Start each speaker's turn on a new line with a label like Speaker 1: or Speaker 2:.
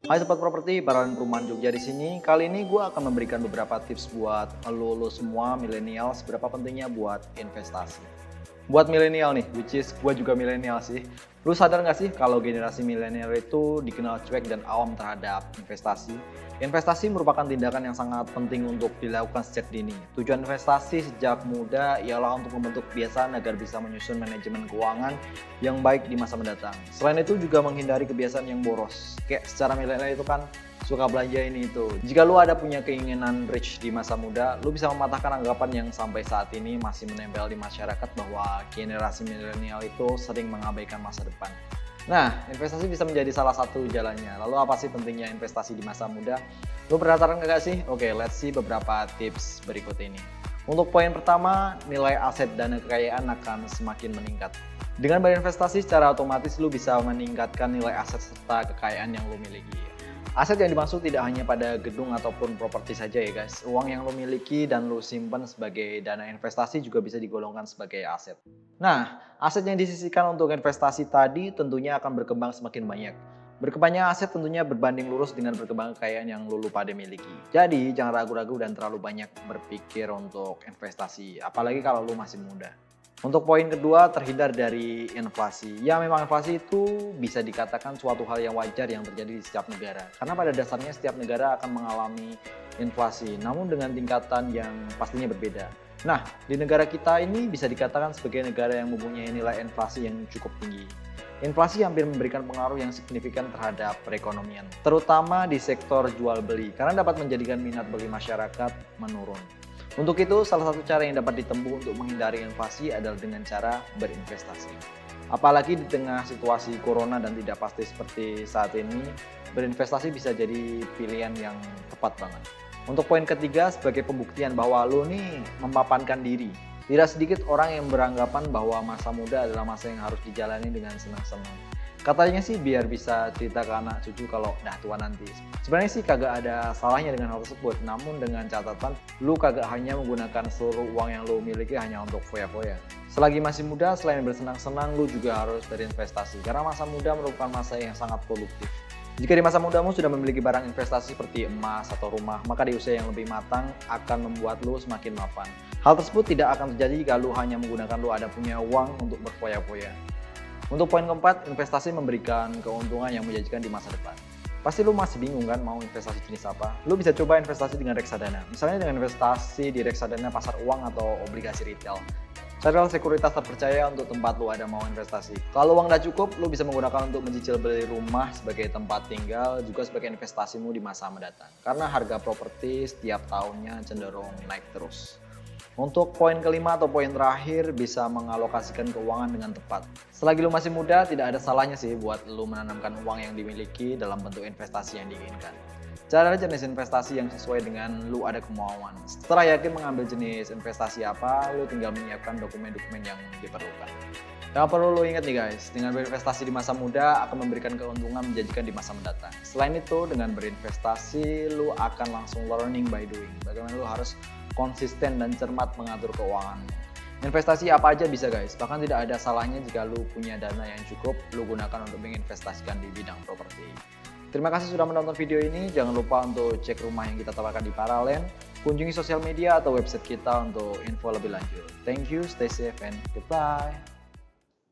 Speaker 1: Hai Sobat Properti, Baran Perumahan Jogja di sini. Kali ini gue akan memberikan beberapa tips buat lo semua milenial seberapa pentingnya buat investasi. Buat milenial nih, which is gue juga milenial sih. Lu sadar nggak sih kalau generasi milenial itu dikenal cuek dan awam terhadap investasi? Investasi merupakan tindakan yang sangat penting untuk dilakukan sejak dini. Tujuan investasi sejak muda ialah untuk membentuk kebiasaan agar bisa menyusun manajemen keuangan yang baik di masa mendatang. Selain itu juga menghindari kebiasaan yang boros. Kayak secara milenial itu kan suka belanja ini itu. Jika lu ada punya keinginan rich di masa muda, lu bisa mematahkan anggapan yang sampai saat ini masih menempel di masyarakat bahwa generasi milenial itu sering mengabaikan masa depan. Nah, investasi bisa menjadi salah satu jalannya. Lalu apa sih pentingnya investasi di masa muda? Lu penasaran nggak sih? Oke, let's see beberapa tips berikut ini. Untuk poin pertama, nilai aset dan kekayaan akan semakin meningkat. Dengan berinvestasi secara otomatis lu bisa meningkatkan nilai aset serta kekayaan yang lu miliki. Aset yang dimaksud tidak hanya pada gedung ataupun properti saja ya guys. Uang yang lo miliki dan lo simpan sebagai dana investasi juga bisa digolongkan sebagai aset. Nah, aset yang disisihkan untuk investasi tadi tentunya akan berkembang semakin banyak. Berkembangnya aset tentunya berbanding lurus dengan berkembang kekayaan yang lo pada miliki. Jadi jangan ragu-ragu dan terlalu banyak berpikir untuk investasi, apalagi kalau lo masih muda. Untuk poin kedua, terhindar dari inflasi. Ya memang inflasi itu bisa dikatakan suatu hal yang wajar yang terjadi di setiap negara. Karena pada dasarnya setiap negara akan mengalami inflasi, namun dengan tingkatan yang pastinya berbeda. Nah, di negara kita ini bisa dikatakan sebagai negara yang mempunyai nilai inflasi yang cukup tinggi. Inflasi hampir memberikan pengaruh yang signifikan terhadap perekonomian, terutama di sektor jual beli, karena dapat menjadikan minat bagi masyarakat menurun. Untuk itu, salah satu cara yang dapat ditempuh untuk menghindari inflasi adalah dengan cara berinvestasi. Apalagi di tengah situasi corona dan tidak pasti seperti saat ini, berinvestasi bisa jadi pilihan yang tepat banget. Untuk poin ketiga, sebagai pembuktian bahwa lo nih memapankan diri. Tidak sedikit orang yang beranggapan bahwa masa muda adalah masa yang harus dijalani dengan senang-senang. Katanya sih biar bisa cerita ke anak cucu kalau dah tua nanti. Sebenarnya sih kagak ada salahnya dengan hal tersebut, namun dengan catatan lu kagak hanya menggunakan seluruh uang yang lu miliki hanya untuk foya-foya. Selagi masih muda, selain bersenang-senang, lu juga harus berinvestasi. Karena masa muda merupakan masa yang sangat produktif. Jika di masa mudamu sudah memiliki barang investasi seperti emas atau rumah, maka di usia yang lebih matang akan membuat lu semakin mapan. Hal tersebut tidak akan terjadi jika lu hanya menggunakan lu ada punya uang untuk berfoya-foya. Untuk poin keempat, investasi memberikan keuntungan yang menjanjikan di masa depan. Pasti lu masih bingung kan mau investasi jenis apa? Lu bisa coba investasi dengan reksadana. Misalnya dengan investasi di reksadana pasar uang atau obligasi retail. Carilah sekuritas terpercaya untuk tempat lu ada mau investasi. Kalau uang udah cukup, lu bisa menggunakan untuk mencicil beli rumah sebagai tempat tinggal, juga sebagai investasimu di masa mendatang. Karena harga properti setiap tahunnya cenderung naik terus. Untuk poin kelima atau poin terakhir, bisa mengalokasikan keuangan dengan tepat. Selagi lu masih muda, tidak ada salahnya sih buat lu menanamkan uang yang dimiliki dalam bentuk investasi yang diinginkan. Cari jenis investasi yang sesuai dengan lu ada kemauan. Setelah yakin mengambil jenis investasi apa, lu tinggal menyiapkan dokumen-dokumen yang diperlukan. Yang perlu lo ingat nih guys, dengan berinvestasi di masa muda akan memberikan keuntungan menjanjikan di masa mendatang. Selain itu, dengan berinvestasi, lu akan langsung learning by doing. Bagaimana lu harus konsisten dan cermat mengatur keuanganmu. Investasi apa aja bisa guys, bahkan tidak ada salahnya jika lu punya dana yang cukup, lu gunakan untuk menginvestasikan di bidang properti. Terima kasih sudah menonton video ini, jangan lupa untuk cek rumah yang kita tawarkan di Paralen, kunjungi sosial media atau website kita untuk info lebih lanjut. Thank you, stay safe and goodbye.